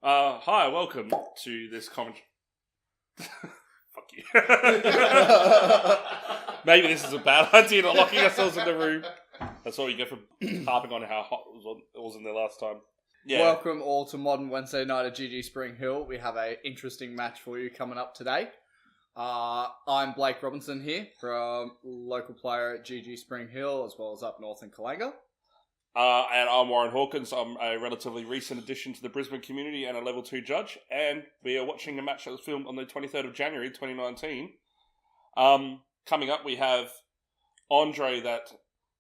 Hi, welcome to this comment. Fuck you. Maybe this is a bad idea, not locking ourselves in the room. That's all you get for harping on how hot it was in there last time. Yeah. Welcome all to Modern Wednesday Night at GG Spring Hill. We have an interesting match for you coming up today. I'm Blake Robinson here from local player at GG Spring Hill, as well as up north in Kalanga. And I'm Warren Hawkins. I'm a relatively recent addition to the Brisbane community and a level 2 judge. And we are watching a match that was filmed on the 23rd of January 2019. Coming up, we have Andre, that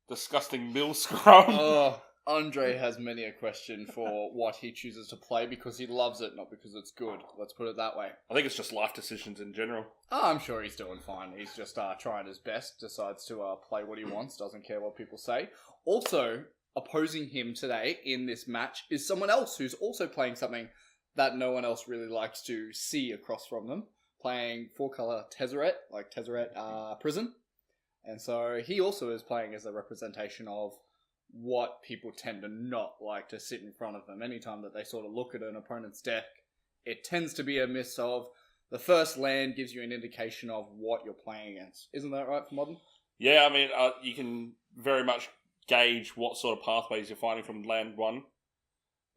disgusting mill scrum. Oh, Andre has many a question for what he chooses to play because he loves it, not because it's good. Let's put it that way. I think it's just life decisions in general. Oh, I'm sure he's doing fine. He's just trying his best, decides to play what he wants, doesn't care what people say. Also, opposing him today in this match is someone else who's also playing something that no one else really likes to see across from them, playing 4-color Tezzeret, like Tezzeret Prison. And so he also is playing as a representation of what people tend to not like to sit in front of them. Anytime that they sort of look at an opponent's deck, it tends to be a miss of the first land gives you an indication of what you're playing against. Isn't that right for Modern? Yeah, I mean, you can very much gauge what sort of pathways you're finding from land 1.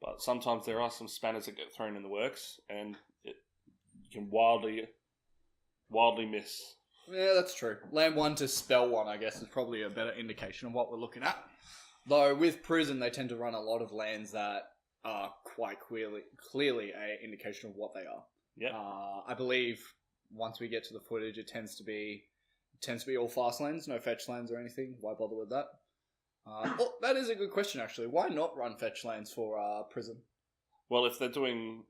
But sometimes there are some spanners that get thrown in the works, and you can wildly miss. Yeah, that's true. Land 1 to spell 1, I guess, is probably a better indication of what we're looking at. Though with Prison, they tend to run a lot of lands that are quite clearly an indication of what they are. Yeah. I believe once we get to the footage, it tends to be all fast lands, no fetch lands or anything. Why bother with that? Well, that is a good question, actually. Why not run fetch lands for Prison? Well, if they're doing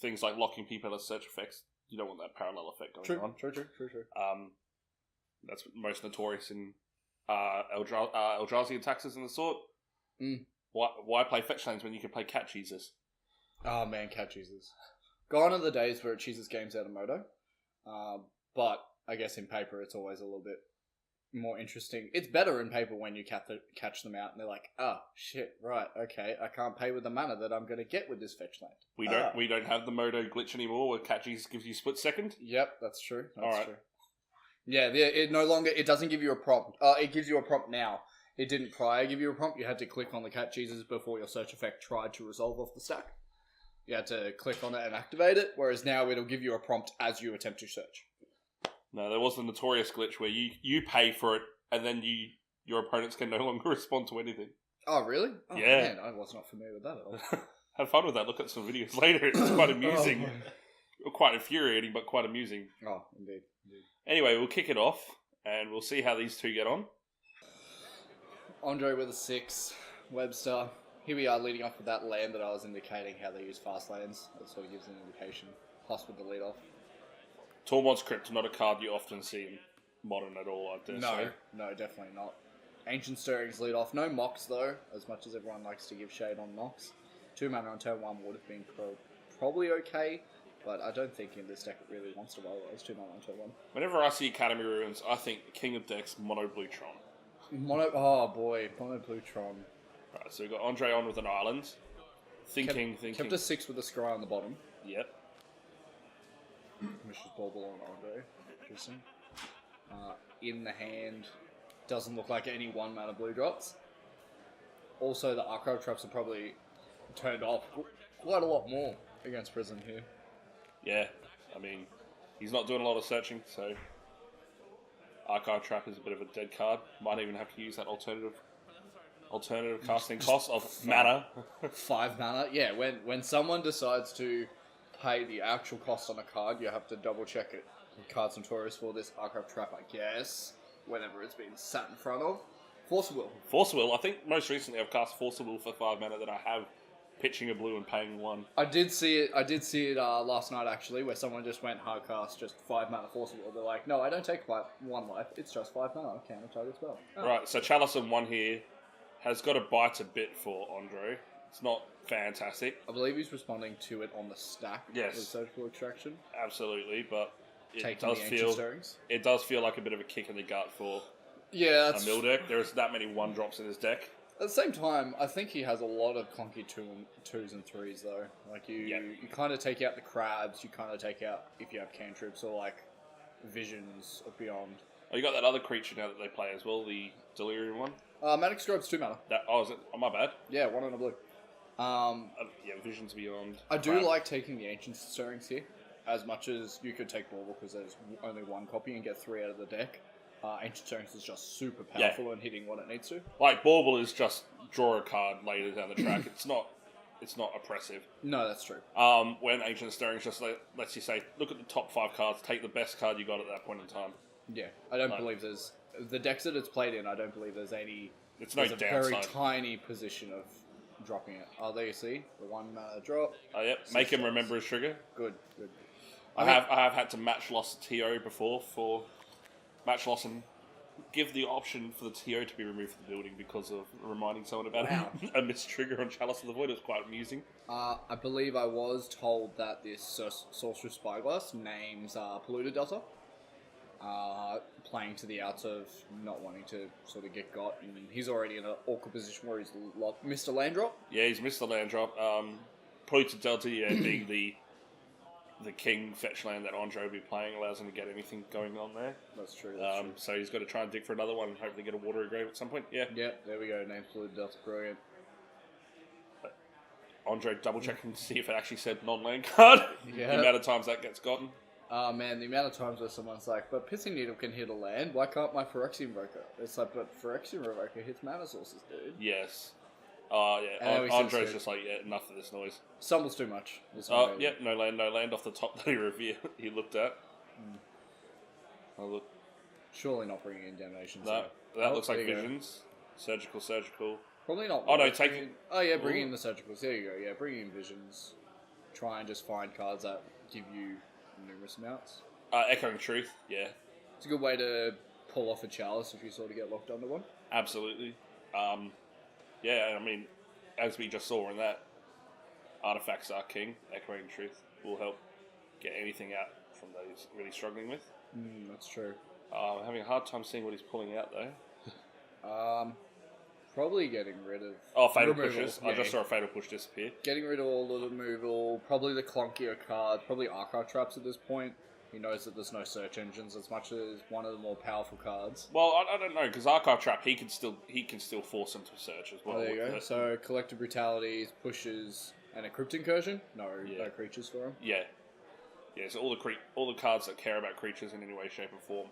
things like locking people as search effects, you don't want that parallel effect going on. True. That's most notorious in Eldrazi taxes and the sort. Why play fetch lands when you can play cat cheeses? Oh man, cat cheeses. Gone are the days where it cheeses games out of Moto. But I guess in paper it's always a little bit more interesting. It's better in paper when you catch them out and they're like, shit, right, okay, I can't pay with the mana that I'm going to get with this fetch land. We don't have the Moto glitch anymore where catches gives you split second. Yep, that's true. Alright. True. Yeah, it doesn't give you a prompt. It gives you a prompt now. It didn't prior give you a prompt. You had to click on the cat cheeses before your search effect tried to resolve off the stack. You had to click on it and activate it, whereas now it'll give you a prompt as you attempt to search. No, there was the notorious glitch where you pay for it and then your opponents can no longer respond to anything. Oh, really? Oh, yeah. Man, I was not familiar with that at all. Have fun with that. Look at some videos later. It's quite amusing. Quite infuriating, but quite amusing. Oh, indeed. Anyway, we'll kick it off and we'll see how these two get on. Andre with a 6. Webster. Here we are leading off with that land that I was indicating how they use fast lands. That sort of gives an indication. Plus with the lead off. Tormod's Crypt, not a card you often see in Modern at all, I dare say. No, definitely not. Ancient Stirrings lead off. No Mox, though, as much as everyone likes to give shade on Mox. 2 mana on turn 1 would have been probably okay, but I don't think in this deck it really wants to roll those 2 mana on turn 1. Whenever I see Academy Ruins, I think King of Decks, Mono Blue Tron. Oh boy, Mono Blue Tron. Right, so we've got Andre on with an island. Thinking. Kept a 6 with a scry on the bottom. Yep. Vicious Bauble on Andre. Interesting. In the hand, doesn't look like any 1 mana blue drops. Also, the Archive Traps are probably turned off quite a lot more against Prison here. Yeah, I mean, he's not doing a lot of searching, so Archive Trap is a bit of a dead card. Might even have to use that alternative casting cost of mana. 5 mana? Yeah, when someone decides to pay the actual cost on a card, you have to double check it. Cards notorious for this Archive Trap, I guess, whenever it's been sat in front of. Force Will. Force Will. I think most recently I've cast Force Will for 5 mana that I have pitching a blue and paying 1. I did see it last night, actually, where someone just went hard cast, just 5 mana Force Will. They're like, no, I don't take 1 life, it's just 5 mana. I can't target spell. Oh. Right, so Chalice and 1 here has got to bite a bit for Andre. It's not fantastic. I believe he's responding to it on the stack. Yes. With Surgical Extraction. Absolutely, but it does does feel like a bit of a kick in the gut for a mill deck. There's that many 1-drops in his deck. At the same time, I think he has a lot of clunky twos and threes though. Like you kind of take out the crabs. You kind of take out if you have cantrips or like visions of beyond. Oh, you got that other creature now that they play as well, the delirium one. Manic Scribe's 2 mana. Is it? Oh, my bad. Yeah, 1 and a blue. Visions beyond. I do like taking the Ancient Stirrings here, as much as you could take Bauble because there's only 1 copy and get 3 out of the deck. Ancient Stirrings is just super powerful and hitting what it needs to. Like Bauble is just draw a card later down the track. It's not oppressive. No, that's true. When Ancient Stirrings just lets you say, look at the top 5 cards, take the best card you got at that point in time. Yeah, I don't believe there's the decks that it's played in. I don't believe there's any. It's no downside. Very tiny position of dropping it. Oh, there you see the 1 mana drop. Oh, yep. Make him remember his trigger. Good. I have had to match loss a TO before for match loss and give the option for the TO to be removed from the building because of reminding someone about a missed trigger on Chalice of the Void. It was quite amusing. I believe I was told that this Sorcerer's Spyglass names Polluted Delta. Playing to the outs of not wanting to sort of get got, and he's already in an awkward position where he's missed a land drop. Yeah, he's missed the land drop. Polluted Delta, being the king fetch land that Andre will be playing, allows him to get anything going on there. That's true. So he's got to try and dig for another one and hopefully get a watery grave at some point. Yeah. Yeah, there we go. Name's Polluted Delta. Brilliant. Andre double checking to see if it actually said non-land card. Yeah. The amount of times that gets gotten. Oh man, the amount of times where someone's like, but Pissing Needle can hit a land, why can't my Phyrexian Invoker? It's like, but Phyrexian Invoker hits mana sources, dude. Yes. Andre's just like, enough of this noise. Stumbles too much. Yep, no land off the top that he looked at. Oh, look. Surely not bringing in Damnation. No, that looks like Visions. Surgical. Probably not. Oh no, take it. Oh yeah, bring in the Surgicals. There you go. Yeah, bring in Visions. Try and just find cards that give you numerous amounts. Echoing Truth, yeah. It's a good way to pull off a Chalice if you sort of get locked under one. Absolutely. I mean, as we just saw in that, Artifacts are king. Echoing Truth will help get anything out from those really struggling with. That's true. I'm having a hard time seeing what he's pulling out though. Probably getting rid of... Fatal Pushes. Yeah. I just saw a Fatal Push disappear. Getting rid of all the removal, probably the clunkier cards, probably Archive Traps at this point. He knows that there's no search engines as much as one of the more powerful cards. Well, I don't know, because Archive Trap, he can still force him to search as well. Oh, there you go. So, Collective Brutalities, Pushes, and a Crypt Incursion? No creatures for him? Yeah. Yeah, so all the cards that care about creatures in any way, shape, or form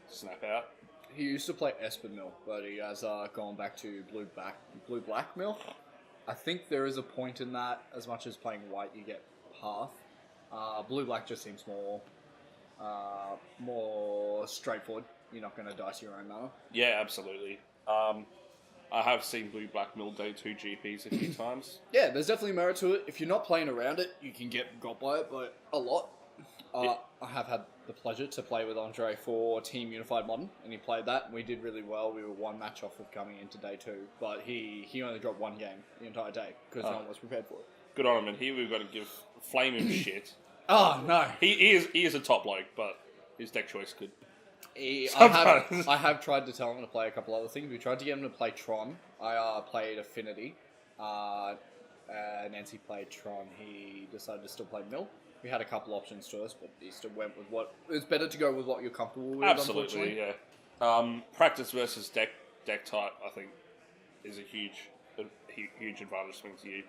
snap out. He used to play Esper Mill, but he has gone back to Blue-Black Mill. I think there is a point in that. As much as playing white, you get Path. Blue-Black just seems more straightforward. You're not going to dice your own mana. Yeah, absolutely. I have seen Blue-Black Mill Day 2 GPs a few times. Yeah, there's definitely merit to it. If you're not playing around it, you can get got by it, but a lot. I have had the pleasure to play with Andre for Team Unified Modern, and he played that, and we did really well. We were 1 match off of coming into day 2, but he only dropped 1 game the entire day, because no one was prepared for it. Good on him, and here we've got to give flame him shit. Oh, no. He is a top bloke, but his deck choice could... I have tried to tell him to play a couple other things. We tried to get him to play Tron. I played Affinity. Nancy played Tron. He decided to still play Mill. We had a couple options to us, but he still went with what... It's better to go with what you're comfortable with, absolutely, yeah. Practice versus deck type, I think, is a huge advantage swing to you.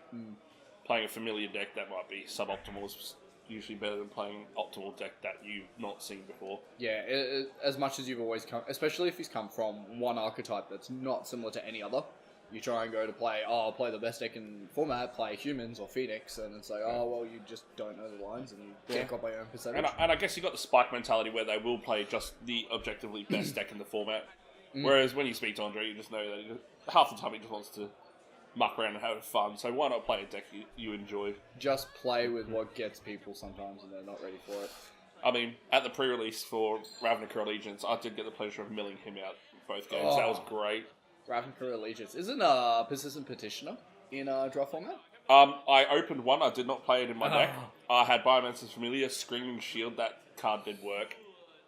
Playing a familiar deck that might be suboptimal is usually better than playing optimal deck that you've not seen before. Yeah, as much as you've always come... Especially if he's come from one archetype that's not similar to any other... You try and go to play, I'll play the best deck in format, play Humans or Phoenix, and it's like, you just don't know the lines, and you get got by your own percentage. And I guess you got the Spike mentality where they will play just the objectively best deck in the format. Whereas when you speak to Andre, you just know that half the time he just wants to muck around and have fun, so why not play a deck you enjoy? Just play with what gets people sometimes, and they're not ready for it. I mean, at the pre-release for Ravnica Allegiance, I did get the pleasure of milling him out both games. That was great. Ravnica Allegiance. Isn't Persistent Petitioner in draw format? I opened one. I did not play it in my deck. I had Biomancer's Familiar, Screaming Shield. That card did work.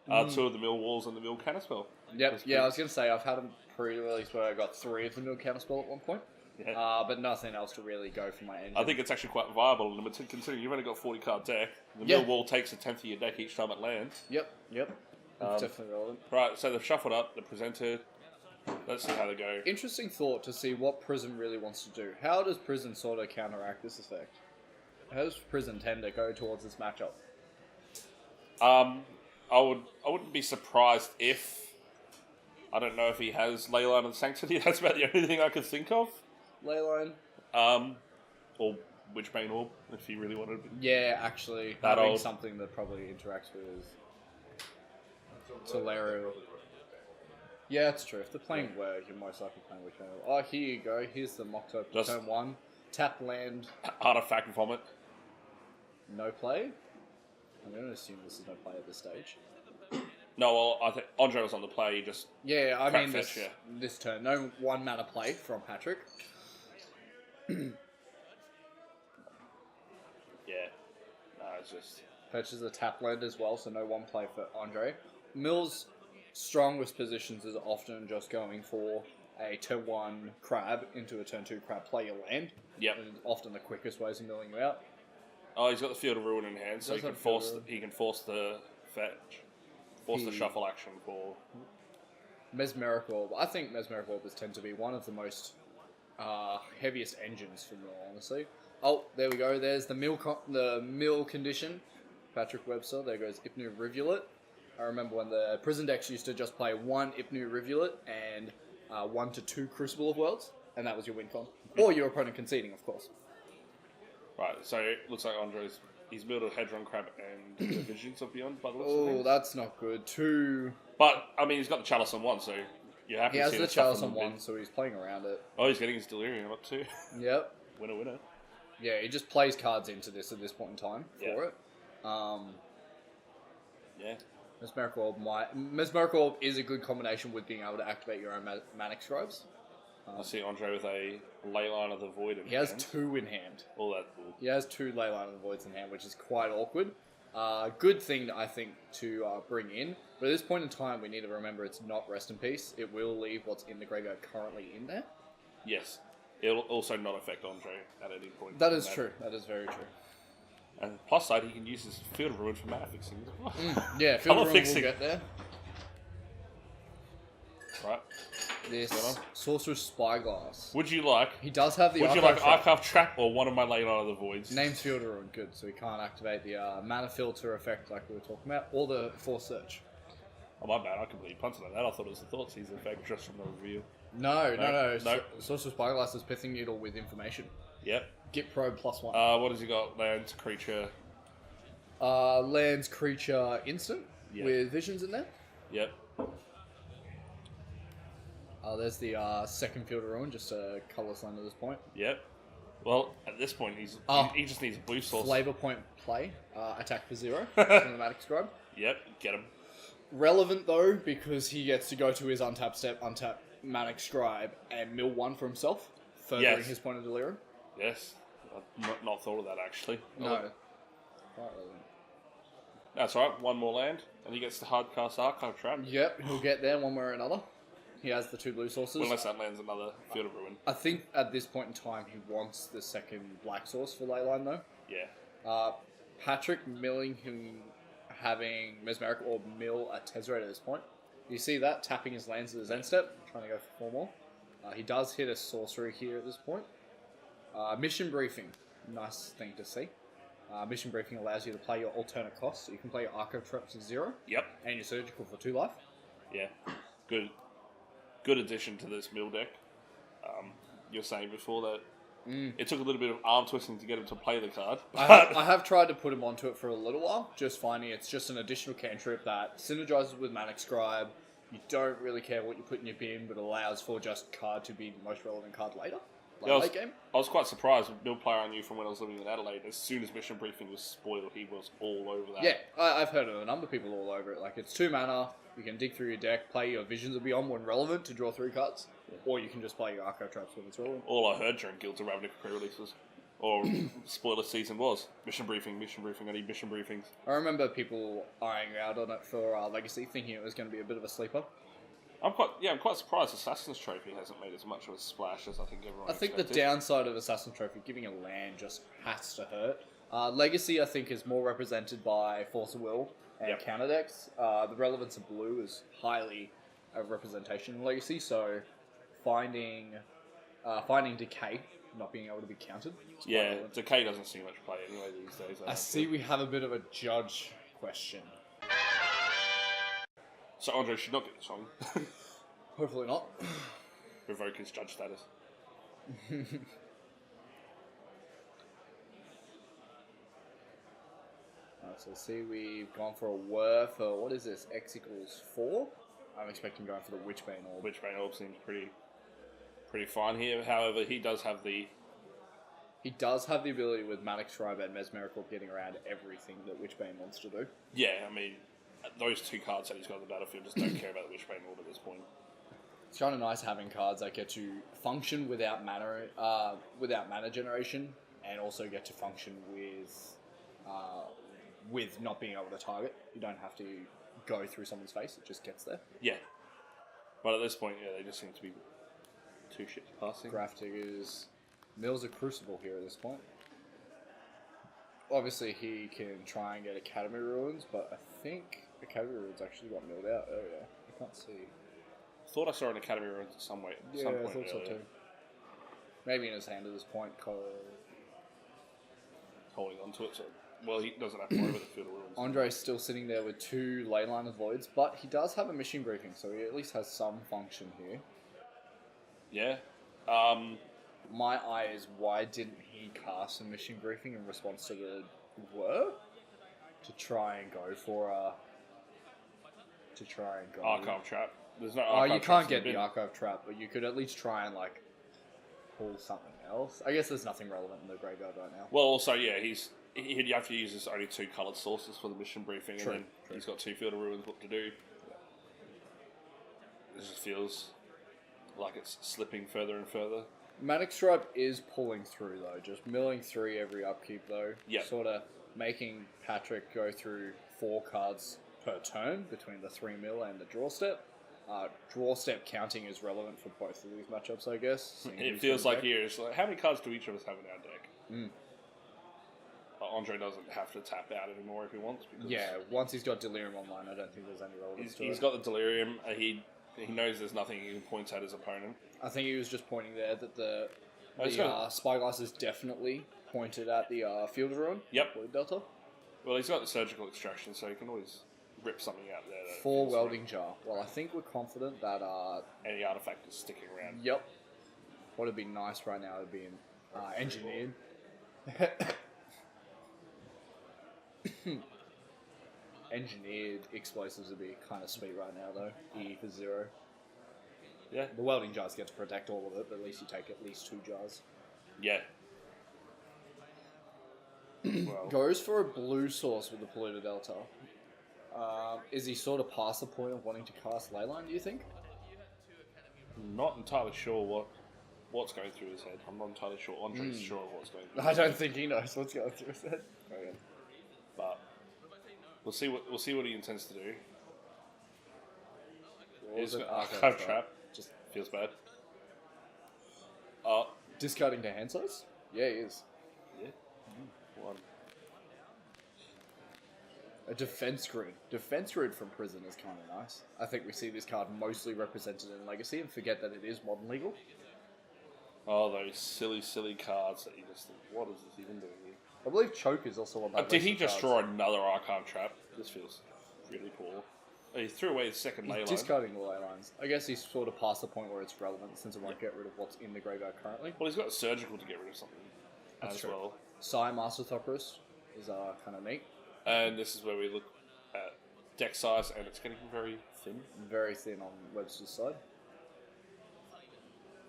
Two of the mill walls and the mill counterspell. Yep. Yeah, I was going to say, I've had a pre-release where I got 3 of the mill counterspell at one point. Yeah. But nothing else to really go for my engine. I think it's actually quite viable, considering you've only got 40 card deck. The mill wall takes a 10th of your deck each time it lands. Yep. It's definitely relevant. Right, so they've shuffled up, they're presented. Let's see how they go. Interesting thought to see what Prison really wants to do. How does Prison sort of counteract this effect? How does Prison tend to go towards this matchup? I wouldn't be surprised if, I don't know if he has Leyline and Sanctity. That's about the only thing I could think of. Leyline. Or Witchbane Orb, if he really wanted. Yeah, actually, that having old something that probably interacts with Tolero. Yeah, it's true. If they're playing Word, you're most likely playing Witchbane Orb. Oh, here you go. Here's the Moxo turn 1. Tap land. Artifact Vomit. No play? I'm going to assume this is no play at this stage. No, well, I think Andre was on the play. He just I mean fetch, this turn. No 1 mana play from Patrick. It's just Fetches a tap land as well, so no 1 play for Andre. Mill's strongest positions is often just going for a turn 1 crab into a turn 2 crab, play your land. Yep. And often the quickest ways of milling you out. Oh, he's got the Field of Ruin in hand, so he can force the fetch. Force the shuffle action for Mesmeric Orb. I think Mesmeric Orb tend to be one of the most heaviest engines for Mill, honestly. Oh, there we go. There's the mill condition. Patrick Webster. There goes Ipnu Rivulet. I remember when the Prison decks used to just play 1 Ipnu Rivulet and 1 to 2 Crucible of Worlds, and that was your win con. Or your opponent conceding, of course. Right, so it looks like he's built a Hedron Crab and Visions of Beyond by the looks of Oh, things. that's not good. 2. But, I mean, he's got the Chalice on 1, so you're happy He to has see the stuff Chalice from on the 1, bin. so he's playing around it. Oh, he's getting his Delirium up too. Yep. Winner. Yeah, he just plays cards into this at this point in time for it. Yeah. Mesmeric Orb is a good combination with being able to activate your own Manic Scribes. I see Andre with a Leyline of the Void in hand. He has 2 in hand. All that. He has 2 Leyline of the Voids in hand, which is quite awkward. Good thing, I think, to bring in. But at this point in time, we need to remember it's not Rest in Peace. It will leave what's in the graveyard currently in there. Yes. It'll also not affect Andre at any point. That is true. That is very true. And plus side, he can use his Field of Ruin for mana fixing as well. Yeah, Field of Ruin fixing. will get there. Right. This Sorcerer's Spyglass. Would you like... He does have the Would you like Archive Trap or one of my Leyline of the Voids? Name's Field of Ruin, good, so he can't activate the mana filter effect like we were talking about, or the Force Search. Oh, my bad. I completely punted on that. I thought it was the Thoughtseize effect just from the review. No. Nope. Sorcerer's Spyglass is Pithing Needle with information. Yep. Git Probe +1. What has he got? Lands, creature. Lands, creature, instant with visions in there. Yep. There's the second Field of Ruin, just a colourless land at this point. Yep. Well, at this point, he just needs a blue source. Flavor Point play, attack for 0, Cinematic Scribe. Yep, get him. Relevant though, because he gets to go to his untap step, untap Manic Scribe, and mill 1 for himself, furthering his point of delirium. Yes. I've not thought of that, actually. No. Quite relevant. That's right, 1 more land, and he gets the Hardcast Archive Trap. Yep, he'll get there one way or another. He has the 2 blue sources. Unless that lands another Field of Ruin. I think at this point in time he wants the second black source for Leyline though. Yeah. Patrick milling him, having Mesmeric Orb mill a Tezzeret at this point. You see that? Tapping his lands at his end step, trying to go for 4 more. He does hit a sorcery here at this point. Mission Briefing, nice thing to see. Mission Briefing allows you to play your alternate costs. So you can play your Archive Traps to 0. Yep. And your Surgical for 2 life. Yeah. Good addition to this mill deck. You were saying before that it took a little bit of arm twisting to get him to play the card. I have tried to put him onto it for a little while, just finding it's just an additional cantrip that synergizes with Manic Scribe. You don't really care what you put in your bin, but allows for just card to be the most relevant card later. Late game. I was quite surprised with Mill player I knew from when I was living in Adelaide. As soon as Mission Briefing was spoiled, he was all over that. Yeah, I've heard of a number of people all over it. Like, it's 2 mana, you can dig through your deck, play your Visions of Beyond when relevant to draw 3 cards, or you can just play your Archive Traps when it's relevant. All I heard during Guilds of Ravnica pre-releases. or spoiler season was. Mission briefing, I need mission briefings. I remember people eyeing out on it for Legacy, thinking it was going to be a bit of a sleeper. I'm quite surprised Assassin's Trophy hasn't made as much of a splash as I think everyone expected. The downside of Assassin's Trophy, giving a land just has to hurt. Legacy, I think, is more represented by Force of Will and counter decks. The relevance of blue is highly a representation in Legacy, so finding Decay not being able to be counted. Yeah, Decay doesn't see much play anyway these days. I see we have a bit of a judge question. So Andre should not get the song. Hopefully not. Revoke his judge status. Alright, so see we've gone for a whir for, what is this, X equals 4? I'm expecting going for the Witchbane Orb. Witchbane Orb seems pretty fine here. However, he does have the ability with Manic Scribe and Mesmeric Orb getting around everything that Witchbane wants to do. Yeah, I mean, those two cards that he's got on the battlefield just don't care about the Witchbane Orb at this point. It's kind of nice having cards that get to function without mana generation, and also get to function with not being able to target. You don't have to go through someone's face; it just gets there. Yeah, but at this point, yeah, they just seem to be two ships passing. Graph Diggers mills a Crucible here at this point. Obviously, he can try and get Academy Ruins, but I think Academy Ruins actually got milled out earlier. I can't see. Thought I saw an Academy Ruins at some point. Yeah, I thought so too. Maybe in his hand at this point, holding on to it. So, well, he doesn't have to worry about the Field of Ruins. Andre's still sitting there with 2 Leyline Voids, but he does have a mission briefing, so he at least has some function here. Yeah. My eye is, why didn't he cast a mission briefing in response to the whir? To try and go for a... Archive Trap. There's no Archive you can't get the Archive Trap, but you could at least try and, like, pull something else. I guess there's nothing relevant in the graveyard right now. Well, also, yeah, you have to use his only 2 coloured sources for the mission briefing, and then he's got 2 Field of Ruins, what to do. Yeah. It just feels like it's slipping further and further. Manic Scribe is pulling through, though. Just milling 3 every upkeep, though. Yeah. Sort of making Patrick go through 4 cards per turn between the 3 mil and the draw step. Draw step counting is relevant for both of these matchups, I guess. It feels like here, it's like, how many cards do each of us have in our deck? Andre doesn't have to tap out anymore if he wants. Because once he's got Delirium online, I don't think there's any relevance to it. He's got the Delirium. He knows there's nothing he can point at his opponent. I think he was just pointing there that the Spyglass is definitely pointed at the Field of Ruin. Yep. Blue Delta. Well, he's got the Surgical Extraction, so he can always rip something out there. 4 Welding Jar. Well, I think we're confident that... any artifact is sticking around. Yep. What would be nice right now would be Engineered. Engineered explosives would be kind of sweet right now, though. E for 0. Yeah. The Welding Jars get to protect all of it, but at least you take at least 2 jars. Yeah. Well. Goes for a blue source with the Polluted Delta. Is he sort of past the point of wanting to cast Leyline, do you think? Not entirely sure what's going through his head. I'm not entirely sure Andre's sure of what's going through his head. I don't think he knows what's going through his head. Okay. But we'll see what he intends to do. He's got Archive Trap. Just feels bad. Discarding to hand size? Yeah, he is. Yeah. 1. A Defense Grid. Defense Grid from Prison is kind of nice. I think we see this card mostly represented in Legacy and forget that it is modern legal. Oh, those silly cards that you just think, what is this even doing here? I believe Choke is also on that. Did he just draw another Archive Trap? This feels really poor. He threw away his second Leyline. He's discarding the Leylines. I guess he's sort of past the point where it's relevant since it won't get rid of what's in the graveyard currently. Well, he's got Surgical to get rid of something as well. Sai Master Thopterist is kind of neat. And this is where we look at deck size, and it's getting very thin. Very thin on Webster's side.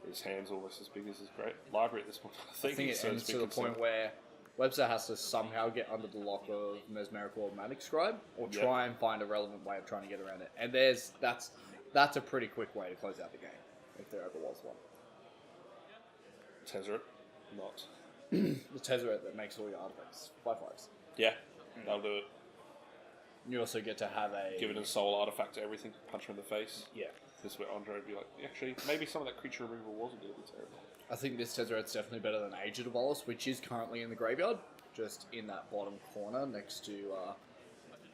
His hand's almost as big as his great library at this point. I think it ends to the point where Webster has to somehow get under the lock of Mesmeric or Manic Scribe, or try and find a relevant way of trying to get around it. And that's a pretty quick way to close out the game, if there ever was one. Tezzeret, not. the Tezzeret that makes all your artifacts 5/5s. Yeah, that'll do it. You also get to have a... Give it a soul artifact to everything, punch him in the face. Yeah. This is where Andre would be like, actually, maybe some of that creature removal wasn't going to be terrible. I think this Tezzeret's definitely better than Aged Evolus, which is currently in the graveyard, just in that bottom corner next to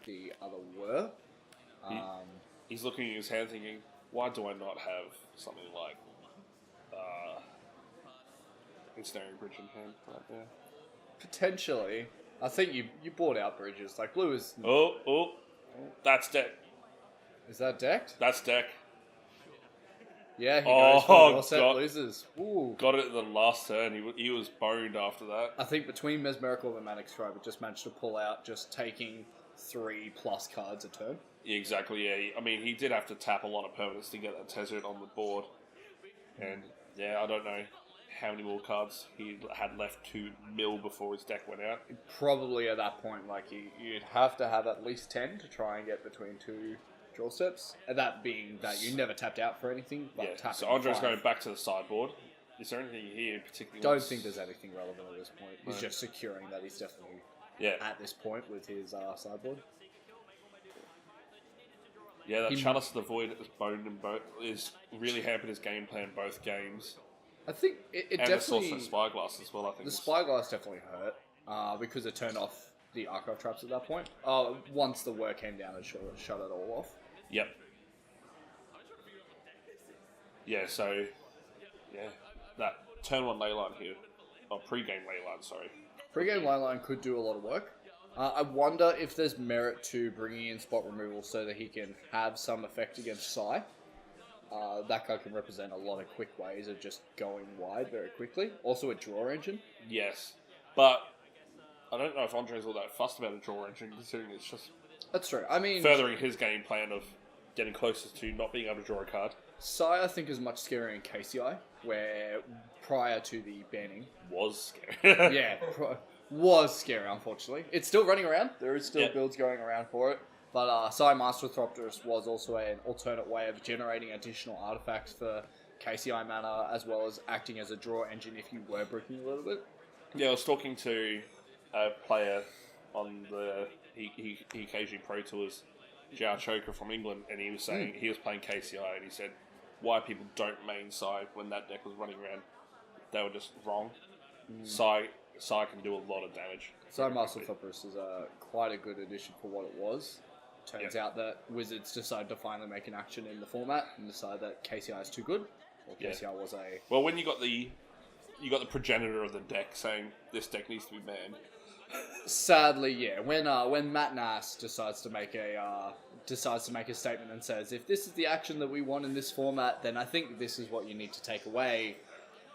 the other Whir. He's looking at his hand thinking, why do I not have something like Ensnaring Bridge in hand right there? Potentially. I think you bought out bridges. Like, blue is... Oh, that's deck. Is that decked? That's deck. Yeah, he goes for your set, God. loses. Ooh. Got it in the last turn. He was boned after that. I think between Mesmerical and Manic Scribe, it just managed to pull out just taking 3+ cards a turn. Yeah, exactly, yeah. I mean, he did have to tap a lot of permanents to get that Tezzeret on the board. And, yeah, I don't know how many more cards he had left to mill before his deck went out. Probably at that point, like, you'd have to have at least 10 to try and get between 2 draw steps. And that being that you never tapped out for anything, but Yeah, tapped so Andre's 5. going back to the sideboard. Is there anything here particularly? Don't think there's anything relevant at this point. He's No. just securing that he's definitely Yeah, at this point with his sideboard. yeah. That Chalice of the Void is boned and is really hampered his game plan both games. I think it And it's definitely... also Spyglass as well, I think. The Spyglass definitely hurt because it turned off the Archive traps at that point. Once the work came down, it shut it all off. Yep. Yeah, so... Yeah. That turn 1 Leyline here. Oh, pre-game Leyline, sorry. Pre-game Leyline could do a lot of work. I wonder if there's merit to bringing in spot removal so that he can have some effect against Psy. That card can represent a lot of quick ways of just going wide very quickly. Also a draw engine. Yes. But I don't know if Andre's all that fussed about a draw engine, considering it's just That's true. I mean, furthering his game plan of getting closer to not being able to draw a card. Psy, I think, is much scarier in KCI, where prior to the banning... Was scary. yeah, was scary, unfortunately. It's still running around. There is still builds going around for it. But Psy Master Thropterus was also an alternate way of generating additional artifacts for KCI mana, as well as acting as a draw engine if you were bricking a little bit. Yeah, I was talking to a player on the EKG Pro Tours, Jao Choker from England, and he was saying he was playing KCI, and he said why people don't main Psy when that deck was running around. They were just wrong. Psy can do a lot of damage. Psy Master Thropterus is quite a good addition for what it was. Turns out that Wizards decided to finally make an action in the format and decide that KCI is too good. Or KCI was a... Well, when you got the progenitor of the deck saying this deck needs to be banned. Sadly, yeah. When Matt Nass decides to make a statement and says, if this is the action that we want in this format, then I think this is what you need to take away.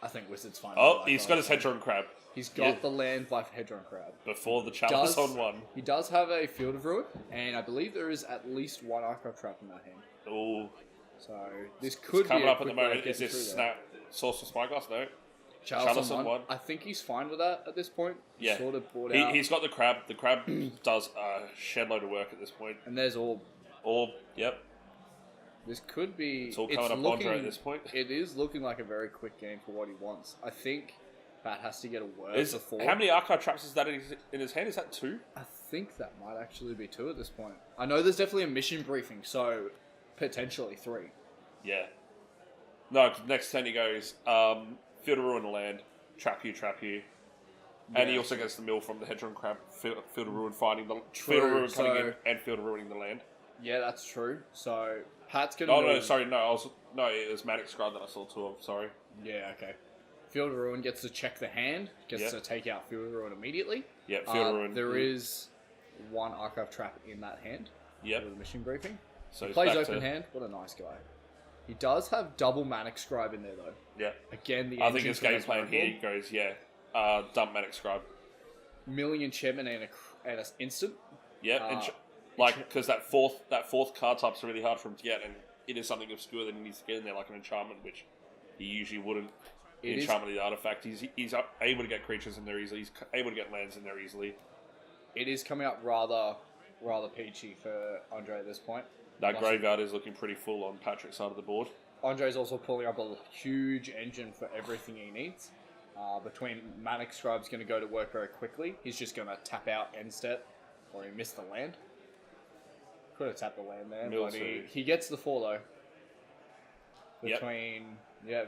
I think Wizards find... Oh, he's got his Hedron Crab. He's got the land by Hedron Crab. Before the Chalice on 1. He does have a Field of Ruin, and I believe there is at least 1 Archive Trap in that hand. Ooh. So this could coming be up at the moment. Is this through Snap Source for Spyglass? No. Chalice on 1. I think he's fine with that at this point. Yeah. Sort of bought out. He's got the Crab. The Crab does a shed load of work at this point. And there's Orb. Orb, yep. This could be... It's all coming up Andre at this point. It is looking like a very quick game for what he wants. I think Bat has to get a word before. How many Archive Traps is that in his hand? Is that 2? I think that might actually be 2 at this point. I know there's definitely a mission briefing, so potentially 3. Yeah. No, next turn he goes, Field of Ruin land, trap you. And he also gets the mill from the Hedron Crab, Field of Ruin finding the Field of Ruin coming in, and Field of Ruining the land. Yeah, that's true. So, Pat's going to... it was Manic Scribe that I saw 2 of, sorry. Yeah, okay. Field of Ruin gets to check the hand, gets to take out Field of Ruin immediately. Yeah, Field of Ruin. There is 1 Archive Trap in that hand. Yep. For the mission briefing. So he plays open hand. What a nice guy. He does have double Manic Scribe in there, though. Yeah. Again, I think his game plan here goes, dump Manic Scribe. Million enchantment and an instant. Yeah, because that fourth card type's really hard for him to get, and it is something obscure that he needs to get in there, like an enchantment, which he usually wouldn't. Enchantment of the artifact. He's able to get creatures in there easily. He's able to get lands in there easily. It is coming up rather peachy for Andre at this point. That graveyard is looking pretty full on Patrick's side of the board. Andre's also pulling up a huge engine for everything he needs. between Manic Scribe's going to go to work very quickly. He's just going to tap out end step, or he missed the land. Could have tapped the land there, but he gets the 4 though. Between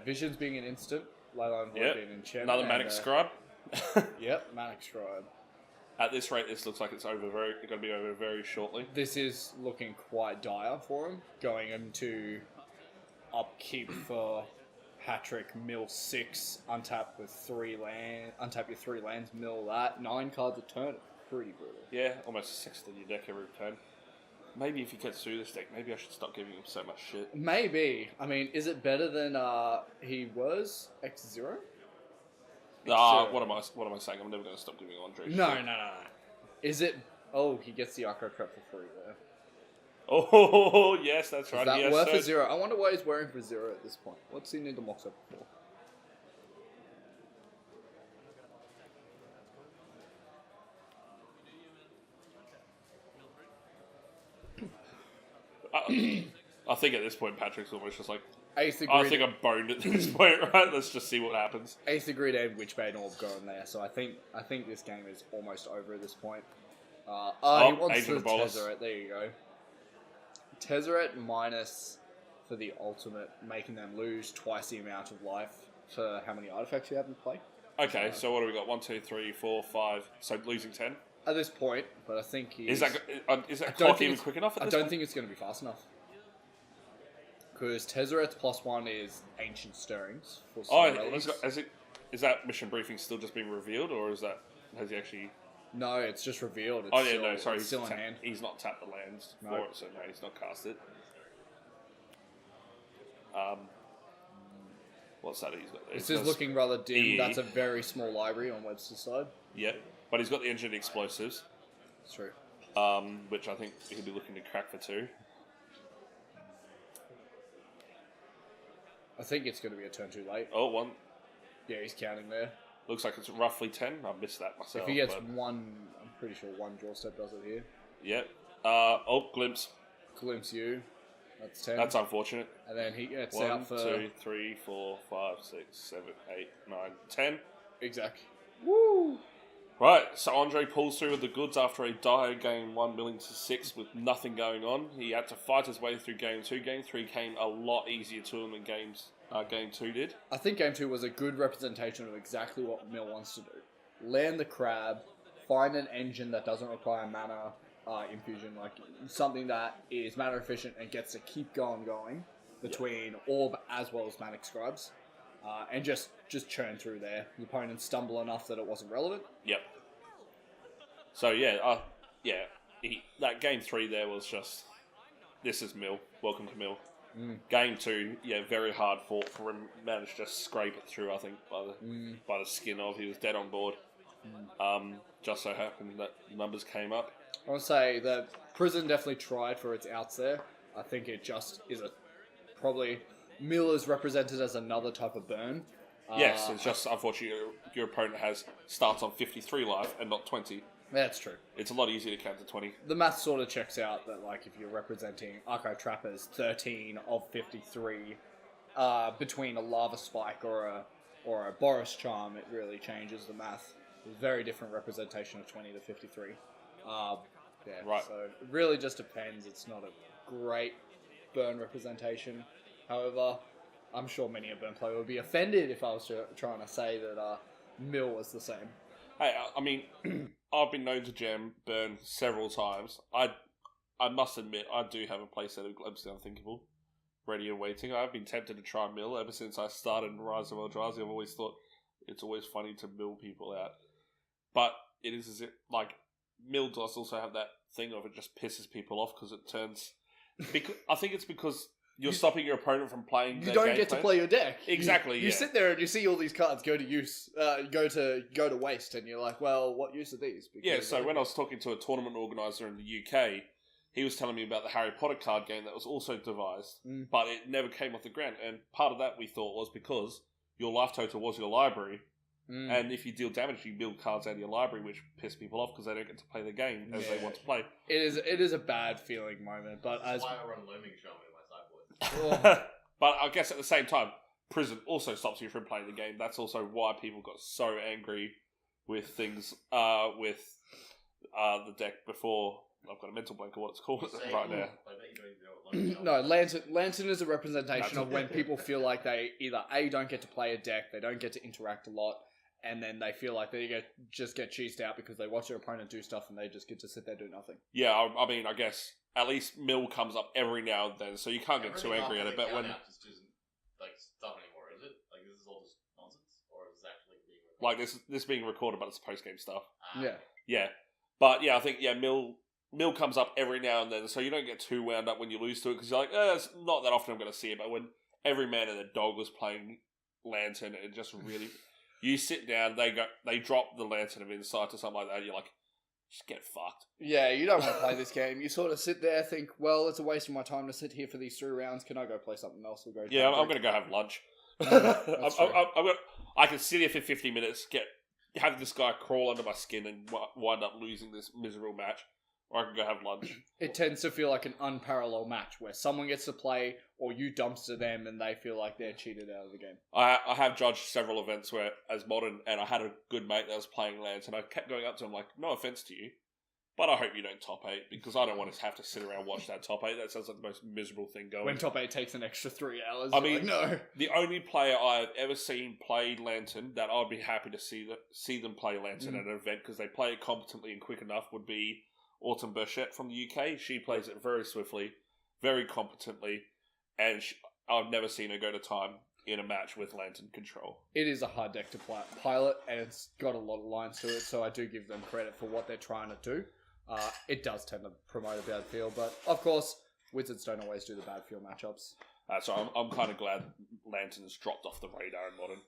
Visions being an instant, Leyline Void being an enchantment. Another Manic Scribe. Yep, Manic Scribe. At this rate, this looks like it's going to be over very shortly. This is looking quite dire for him, going into upkeep for hat-trick, mill 6, untap with 3 land, untap your 3 lands, mill that, 9 cards a turn. Pretty brutal. Yeah, almost a sixth in your deck every turn. Maybe if he gets through this deck, maybe I should stop giving him so much shit. Maybe. I mean, is it better than he was X0? What am I saying? I'm never going to stop giving Andre shit. No. Is it... Oh, he gets the Arco Trap for free there. Oh, yes, that's right. Is that worth a 0? I wonder why he's wearing for 0 at this point. What's he need to mox up for? I think at this point, Patrick's almost just like, Ace the I think I'm boned at this point, right? Let's just see what happens. Ace the Grid and Witchbane Orb going there, so I think this game is almost over at this point. He wants the Tezzeret. There you go. Tezzeret minus for the ultimate, making them lose twice the amount of life for how many artifacts you have in play. Okay, so what do we got? 1, 2, 3, 4, 5. So losing 10 at this point, but I think is that clock even quick enough? I don't think it's going to be fast enough. Because Tezzeret's +1 is Ancient Stirrings. Is that mission briefing still just being revealed, or has he actually? No, it's just revealed. It's he's still in hand. He's not tapped the lands for it, so no, he's not cast it. What's that he's got there? This is looking rather dim. That's a very small library on Webster's side. Yeah, but he's got the engineered explosives. That's true. Which I think he'll be looking to crack for 2. I think it's going to be a turn too late. Oh, 1. Yeah, he's counting there. Looks like it's roughly 10. I missed that myself. If he gets 1, I'm pretty sure 1 draw step does it here. Yep. Glimpse. Glimpse you. That's 10. That's unfortunate. And then he gets 1, out for 2, 3, 4, 5, 6, 7, 8, 9, 10. Exactly. Woo! Right, so Andre pulls through with the goods after a dire game 1 milling to 6 with nothing going on. He had to fight his way through game 2. Game 3 came a lot easier to him than game 2 did. I think game 2 was a good representation of exactly what Mill wants to do. Land the crab, find an engine that doesn't require mana infusion, like something that is mana efficient and gets to keep going between Orb as well as Manic Scribes. And just churn through there. The opponents stumble enough that it wasn't relevant. Yep. So that game 3 there was just, this is Mill. Welcome to Mill. Game 2, very hard fought for him. Managed to scrape it through. I think by the skin of. He was dead on board. Just so happened that the numbers came up. I want to say the Prison definitely tried for its outs there. I think it just is probably. Mill is represented as another type of burn. Yes, it's just unfortunately your opponent starts on 53 life and not 20. That's true. It's a lot easier to counter 20. The math sort of checks out that, like, if you're representing Archive Trappers 13 of 53 between a Lava Spike or a Boris Charm, it really changes the math. It's a very different representation of 20 to 53. Right. So it really just depends. It's not a great burn representation. However, I'm sure many a burn player would be offended if I was trying to say that Mill was the same. Hey, I mean, I've been known to jam burn several times. I must admit, I do have a playset of Glimpse the Unthinkable ready and waiting. I've been tempted to try Mill ever since I started in Rise of Eldrazi. I've always thought it's always funny to mill people out. But it is as if, like, Mill does also have that thing of it just pisses people off because it turns... I think it's because... You're stopping your opponent from playing. You don't get to play your deck. Exactly. You sit there and you see all these cards go to use, go to waste, and you're like, well, what use are these? Because so when I was talking to a tournament organizer in the UK, he was telling me about the Harry Potter card game that was also devised, but it never came off the ground. And part of that we thought was because your life total was your library, and if you deal damage, you build cards out of your library, which piss people off because they don't get to play the game as they want to play. It is a bad feeling moment, but That's why I run Looming Shaman. But I guess at the same time, prison also stops you from playing the game. That's also why people got so angry with things with the deck before. I've got a mental blank of what it's called right now. No, Lantern is a representation of when people feel like they either A, don't get to play a deck, they don't get to interact a lot, and then they feel like they just get cheesed out because they watch their opponent do stuff and they just get to sit there and do nothing. Yeah, I mean, I guess at least Mill comes up every now and then, so you can't get too angry at it. But when just isn't like stuff anymore, is it? Like this is all just nonsense, or is it actually being recorded? like this being recorded, but it's post game stuff. Yeah. But yeah, I think Mill comes up every now and then, so you don't get too wound up when you lose to it because you're like, it's not that often I'm going to see it. But when every man and their dog was playing Lantern, it just really you sit down, they drop the Lantern of Insight or something like that. You're like, just get fucked. Yeah, you don't want to play this game. You sort of sit there, think, well, it's a waste of my time to sit here for these 3 rounds. Can I go play something else? We'll go. Yeah, I'm going to go have lunch. I can sit here for 50 minutes, have this guy crawl under my skin and wind up losing this miserable match, or I can go have lunch. It tends to feel like an unparalleled match where someone gets to play or you dumpster them and they feel like they're cheated out of the game. I have judged several events where, as Modern, and I had a good mate that was playing Lance, and I kept going up to him like, no offense to you, but I hope you don't top 8, because I don't want to have to sit around and watch that top 8. That sounds like the most miserable thing going. When top 8 takes an extra 3 hours. I mean, like, no. The only player I've ever seen play Lantern that I'd be happy to see them play Lantern at an event because they play it competently and quick enough would be Autumn Burchett from the UK. She plays it very swiftly, very competently, and I've never seen her go to time in a match with Lantern control. It is a hard deck to pilot, and it's got a lot of lines to it, so I do give them credit for what they're trying to do. It does tend to promote a bad feel, but of course, Wizards don't always do the bad feel matchups. So I'm kind of glad Lantern's dropped off the radar in Modern.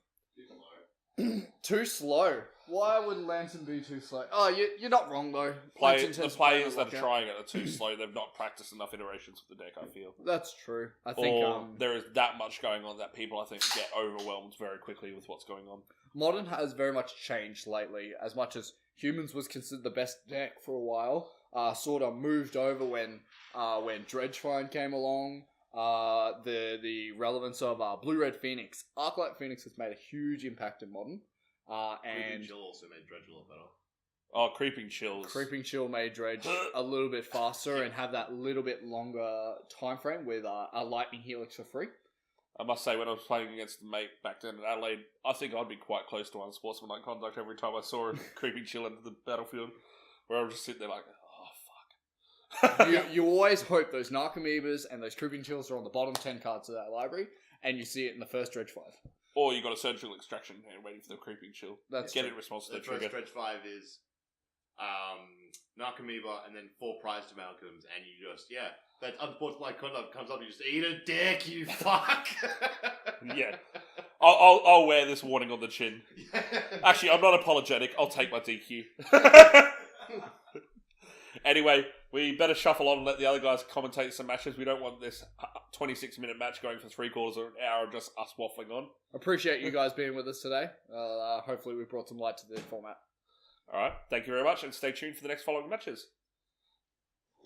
Too slow. Why would Lantern be too slow? Oh, you're not wrong though. The players that are trying it are too slow. They've not practiced enough iterations with the deck, I feel. That's true. I think there is that much going on that people, I think, get overwhelmed very quickly with what's going on. Modern has very much changed lately. As much as Humans was considered the best deck for a while, sort of moved over when Dredgefind came along. The relevance of Blue-Red Phoenix. Arclight Phoenix has made a huge impact in Modern. And Creeping Chill also made Dredge a lot better. Oh, Creeping Chills. Creeping Chill made Dredge a little bit faster and have that little bit longer time frame with a Lightning Helix for free. I must say, when I was playing against the mate back then in Adelaide, I think I'd be quite close to unsportsmanlike conduct every time I saw a Creeping Chill into the battlefield, where I would just sit there like, oh, fuck. You always hope those Narcomoebas and those Creeping Chills are on the bottom 10 cards of that library, and you see it in the first Dredge 5. Or you got a Surgical Extraction and waiting for the Creeping Chill. That's Get true. it response to The the trigger. first Dredge 5 is Narcomoeba and then 4 prized Amalgams, and you just, that unsportsmanlike conduct comes up, you just eat a dick, you fuck! Yeah. I'll wear this warning on the chin. Actually, I'm not apologetic. I'll take my DQ. Anyway, we better shuffle on and let the other guys commentate some matches. We don't want this 26-minute match going for 3/4 of an hour of just us waffling on. Appreciate you guys being with us today. Hopefully we brought some light to the format. All right. Thank you very much, and stay tuned for the next following matches.